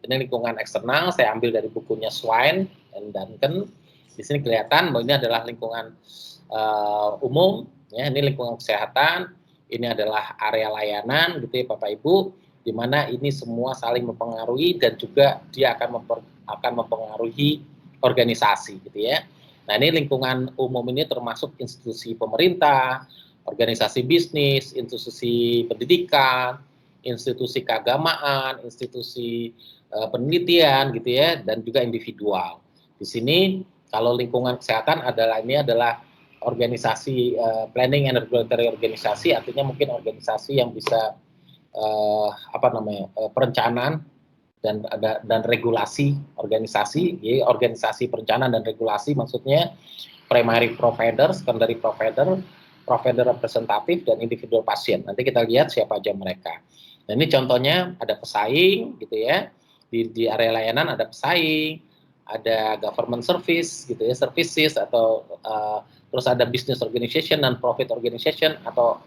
Ini lingkungan eksternal, saya ambil dari bukunya Swine dan Duncan. Di sini kelihatan bahwa ini adalah lingkungan umum, ya, ini lingkungan kesehatan, ini adalah area layanan, gitu ya Bapak Ibu, di mana ini semua saling mempengaruhi dan juga dia akan mempengaruhi organisasi, gitu ya. Nah, ini lingkungan umum ini termasuk institusi pemerintah, organisasi bisnis, institusi pendidikan, institusi keagamaan, institusi penelitian gitu ya, dan juga individual. Di sini kalau lingkungan kesehatan adalah organisasi planning and regulatory organisasi, artinya mungkin organisasi yang bisa perencanaan dan regulasi organisasi, ya, organisasi perencanaan dan regulasi maksudnya primary provider, secondary provider, provider representatif dan individual pasien. Nanti kita lihat siapa aja mereka. Nah, ini contohnya ada pesaing gitu ya. Di area layanan ada pesaing, ada government service gitu ya, services atau terus ada business organization dan profit organization atau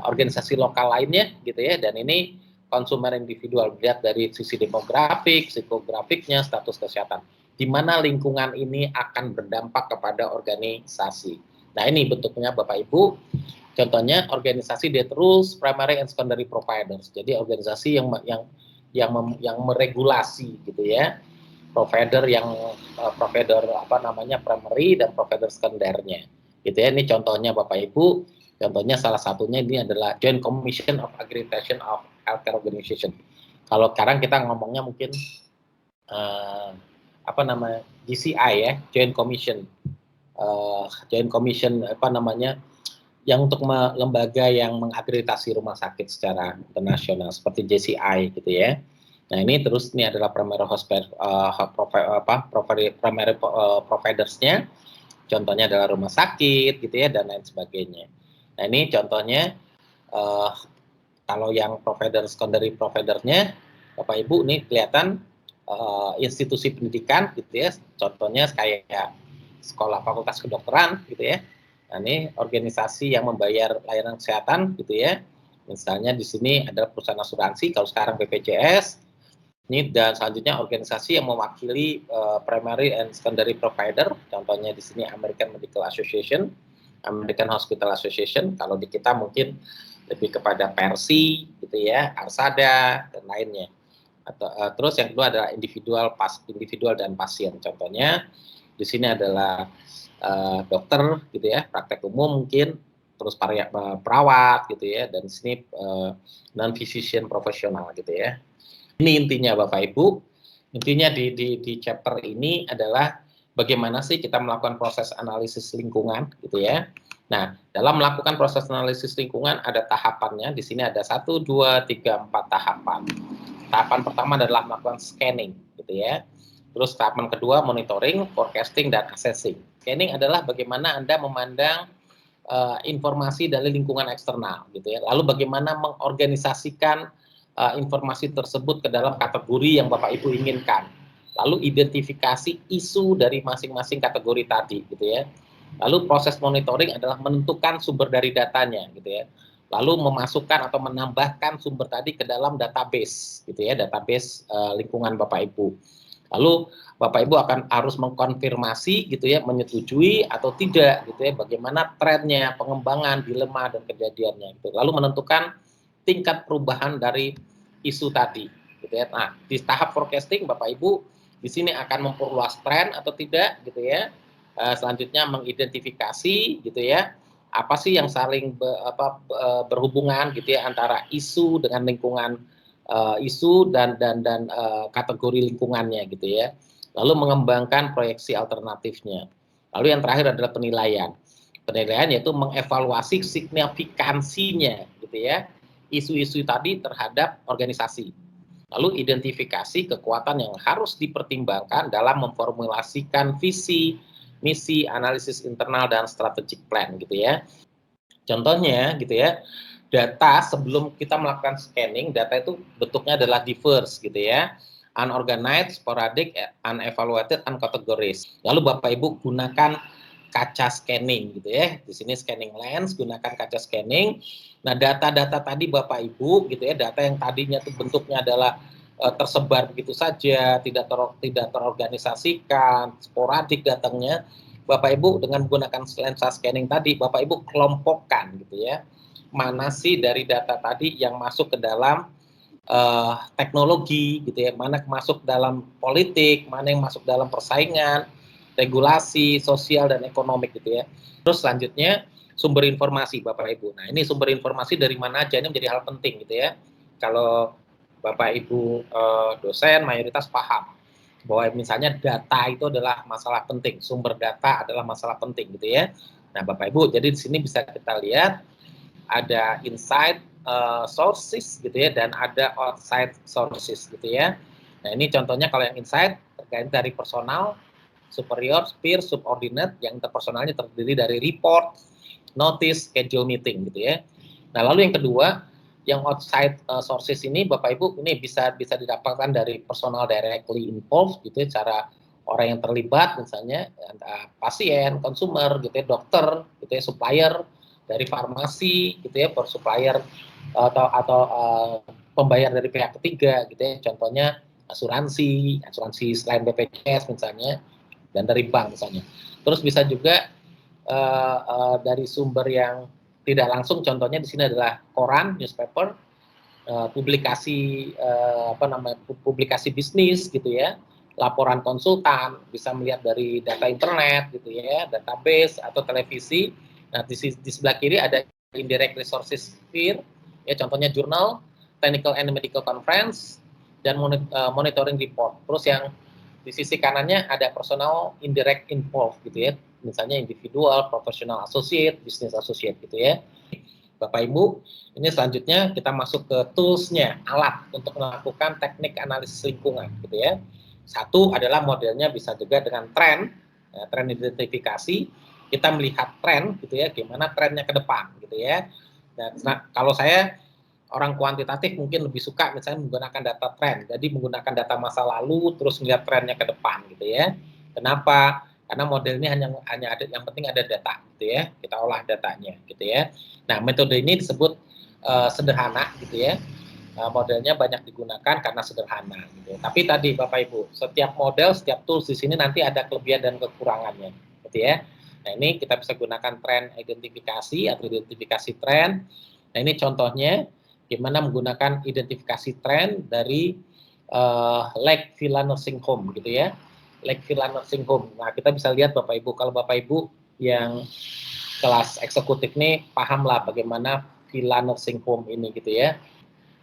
organisasi lokal lainnya gitu ya. Dan ini konsumer individual, dilihat dari sisi demografik, psikografiknya, status kesehatan, di mana lingkungan ini akan berdampak kepada organisasi. Nah, ini bentuknya Bapak Ibu. Contohnya organisasi that rules primary and secondary providers. Jadi organisasi yang meregulasi gitu ya. Provider primary dan provider sekundernya. Gitu ya. Ini contohnya Bapak Ibu. Contohnya salah satunya ini adalah Joint Commission of Accreditation of Healthcare Organization. Kalau sekarang kita ngomongnya mungkin GCI ya, Joint Commission, yang untuk lembaga yang mengakreditasi rumah sakit secara internasional seperti JCI gitu ya. Nah, ini terus ini adalah primary providersnya. Contohnya adalah rumah sakit gitu ya dan lain sebagainya. Nah, ini contohnya kalau yang provider secondary providernya Bapak Ibu ini kelihatan institusi pendidikan gitu ya. Contohnya kayak sekolah fakultas kedokteran gitu ya. Nah, ini organisasi yang membayar layanan kesehatan gitu ya. Misalnya di sini ada perusahaan asuransi, kalau sekarang BPJS. Ini dan selanjutnya organisasi yang mewakili primary and secondary provider. Contohnya di sini American Medical Association, American Hospital Association. Kalau di kita mungkin lebih kepada Persi gitu ya, Arsada dan lainnya. Atau terus yang kedua adalah individual dan pasien. Contohnya di sini adalah dokter gitu ya, praktek umum mungkin, terus perawat gitu ya, dan di sini non physician profesional gitu ya. Ini intinya Bapak Ibu. Intinya di chapter ini adalah bagaimana sih kita melakukan proses analisis lingkungan gitu ya. Nah, dalam melakukan proses analisis lingkungan ada tahapannya. Di sini ada 1, 2, 3, 4 tahapan. Tahapan pertama adalah melakukan scanning gitu ya. Terus tahapan kedua monitoring, forecasting, dan assessing. Scanning adalah bagaimana Anda memandang informasi dari lingkungan eksternal gitu ya. Lalu bagaimana mengorganisasikan informasi tersebut ke dalam kategori yang Bapak Ibu inginkan. Lalu identifikasi isu dari masing-masing kategori tadi gitu ya. Lalu proses monitoring adalah menentukan sumber dari datanya gitu ya. Lalu memasukkan atau menambahkan sumber tadi ke dalam database gitu ya, database lingkungan Bapak Ibu. Lalu Bapak Ibu harus mengkonfirmasi gitu ya, menyetujui atau tidak gitu ya, bagaimana trennya, pengembangan, dilema dan kejadiannya gitu. Lalu menentukan tingkat perubahan dari isu tadi gitu ya. Nah, di tahap forecasting Bapak Ibu di sini akan memperluas tren atau tidak gitu ya. Selanjutnya mengidentifikasi gitu ya, apa sih yang saling berhubungan gitu ya antara isu dengan lingkungan, isu dan kategori lingkungannya gitu ya. Lalu mengembangkan proyeksi alternatifnya. Lalu yang terakhir adalah penilaian. Penilaian yaitu mengevaluasi signifikansinya gitu ya, isu-isu tadi terhadap organisasi. Lalu identifikasi kekuatan yang harus dipertimbangkan dalam memformulasikan visi, misi, analisis internal dan strategic plan gitu ya. Contohnya gitu ya, data sebelum kita melakukan scanning, data itu bentuknya adalah diverse gitu ya, unorganized, sporadic, unevaluated, uncategorized. Lalu Bapak Ibu gunakan kaca scanning gitu ya. Di sini scanning lens, gunakan kaca scanning. Nah, data-data tadi Bapak Ibu gitu ya, data yang tadinya itu bentuknya adalah tersebar begitu saja, tidak terorganisasikan, sporadik datangnya. Bapak Ibu dengan menggunakan lensa scanning tadi, Bapak Ibu kelompokkan gitu ya. Mana sih dari data tadi yang masuk ke dalam teknologi gitu ya, mana masuk dalam politik, mana yang masuk dalam persaingan, regulasi, sosial dan ekonomi gitu ya. Terus selanjutnya sumber informasi Bapak Ibu. Nah, ini sumber informasi dari mana aja ini menjadi hal penting gitu ya. Kalau Bapak Ibu dosen mayoritas paham bahwa misalnya data itu adalah masalah penting, sumber data adalah masalah penting gitu ya. Nah, Bapak Ibu, jadi di sini bisa kita lihat ada inside sources gitu ya dan ada outside sources gitu ya. Nah, ini contohnya kalau yang inside terkait dari personal, superior, peer, subordinate, yang interpersonalnya terdiri dari report, notice, schedule meeting gitu ya. Nah, lalu yang kedua, yang outside sources ini Bapak Ibu ini bisa didapatkan dari personal directly involved gitu ya, cara orang yang terlibat misalnya pasien, konsumer gitu ya, dokter gitu ya, supplier dari farmasi gitu ya, supplier atau pembayar dari pihak ketiga gitu ya, contohnya asuransi selain BPJS misalnya, dan dari bank misalnya. Terus bisa juga dari sumber yang tidak langsung, contohnya di sini adalah koran, newspaper, publikasi publikasi bisnis gitu ya, laporan konsultan, bisa melihat dari data internet gitu ya, database atau televisi. Nah, di sebelah kiri ada indirect resources sphere ya, contohnya jurnal, technical and medical conference, dan monitoring report. Terus yang di sisi kanannya ada personal indirect involved gitu ya, misalnya individual, professional associate, business associate gitu ya. Bapak Ibu, ini selanjutnya kita masuk ke tools-nya, alat untuk melakukan teknik analisis lingkungan gitu ya. Satu adalah modelnya bisa juga dengan tren, ya, tren identifikasi. Kita melihat tren gitu ya, gimana trennya ke depan gitu ya. Nah, kalau saya orang kuantitatif mungkin lebih suka misalnya menggunakan data tren. Jadi menggunakan data masa lalu terus melihat trennya ke depan gitu ya. Kenapa? Karena model ini hanya ada, yang penting ada data gitu ya. Kita olah datanya gitu ya. Nah, metode ini disebut sederhana gitu ya. Modelnya banyak digunakan karena sederhana gitu. Tapi tadi Bapak Ibu, setiap model, setiap tools di sini nanti ada kelebihan dan kekurangannya gitu ya. Nah, ini kita bisa gunakan tren identifikasi atau identifikasi tren. Nah, ini contohnya gimana menggunakan identifikasi tren dari Lake Villa Nursing Home gitu ya. Lake Villa Nursing Home. Nah, kita bisa lihat Bapak Ibu, kalau Bapak Ibu yang kelas eksekutif nih pahamlah bagaimana Villa Nursing Home ini gitu ya.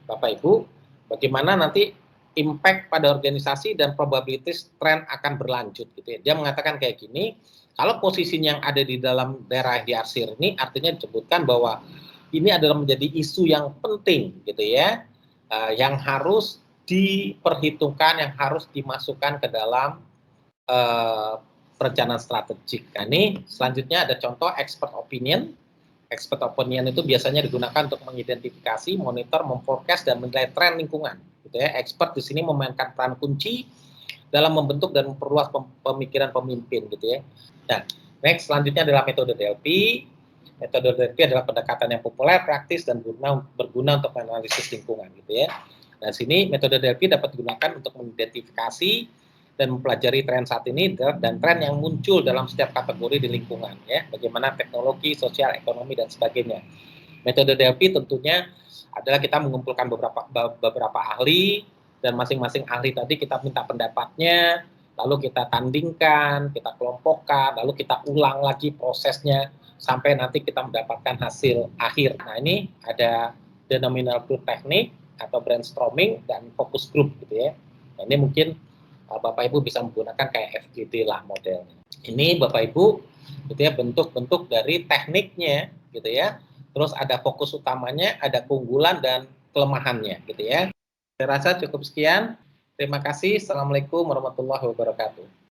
Bapak Ibu, bagaimana nanti impact pada organisasi dan probabilities tren akan berlanjut gitu ya. Dia mengatakan kayak gini, kalau posisinya yang ada di dalam daerah yang diarsir ini artinya disebutkan bahwa ini adalah menjadi isu yang penting gitu ya, yang harus diperhitungkan, yang harus dimasukkan ke dalam perencanaan strategik. Nah, ini selanjutnya ada contoh expert opinion. Expert opinion itu biasanya digunakan untuk mengidentifikasi, monitor, memforecast, dan menilai tren lingkungan. Gitu ya. Expert di sini memainkan peran kunci dalam membentuk dan memperluas pemikiran pemimpin. Gitu ya. Nah, next selanjutnya adalah metode DLP. Metode DLP adalah pendekatan yang populer, praktis, dan berguna untuk menganalisis lingkungan. Gitu ya. Nah, sini metode DLP dapat digunakan untuk mengidentifikasi dan mempelajari tren saat ini dan tren yang muncul dalam setiap kategori di lingkungan ya, bagaimana teknologi, sosial, ekonomi dan sebagainya. Metode DLP tentunya adalah kita mengumpulkan beberapa ahli dan masing-masing ahli tadi kita minta pendapatnya, lalu kita tandingkan, kita kelompokkan, lalu kita ulang lagi prosesnya sampai nanti kita mendapatkan hasil akhir. Nah, ini ada denominator group teknik atau brainstorming dan focus group gitu ya. Nah, ini mungkin Bapak Ibu bisa menggunakan kayak FGD lah modelnya. Ini Bapak Ibu gitu ya, bentuk-bentuk dari tekniknya gitu ya. Terus ada fokus utamanya, ada keunggulan dan kelemahannya gitu ya. Saya rasa cukup sekian. Terima kasih. Assalamualaikum warahmatullahi wabarakatuh.